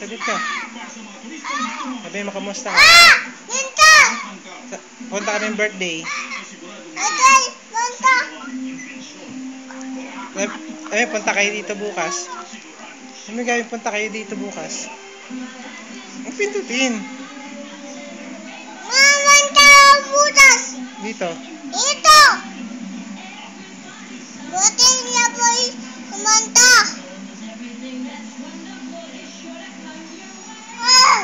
Sagot ka. Sabi mo, kamusta ka? Punta! Punta kaming birthday. Okay, punta! Punta kayo dito bukas. Gawin, punta kayo dito bukas. Ang pindutin. Mamanta butas! Dito. Ito! Buti na boy kumanta! Ah!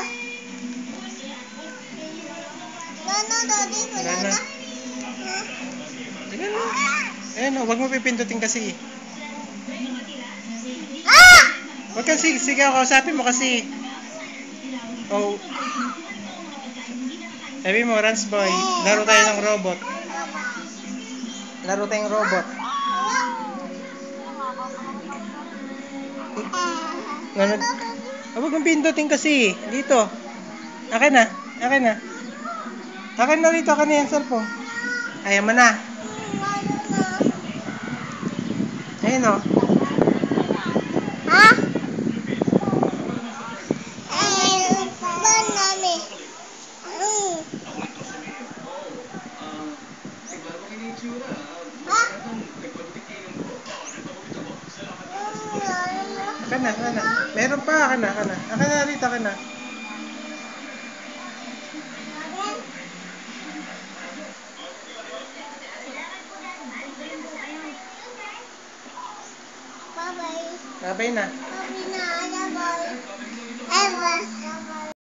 Gana, daddy, wala Wala na. na? Tignan mo. Ayan, wag mo pipindutin kasi. Ah! Wag kang sigaw, kausapin mo kasi. Oh. Sabi mo, Rans boy, laro tayo ng robot. Laro tayong robot. Ganun. Wag mong pindutin kasi. Dito. Akin na. Akin na. Akin na dito. Akin na yung cellphone. Ayaw mo na. Ayun o. Ha? Ban namin. Ha? Akin na. Akin na. Meron pa. Akin na. Akin na. Akin na dito. Akin na. Bye-bye. Babay na. Bye na, bye. Ever.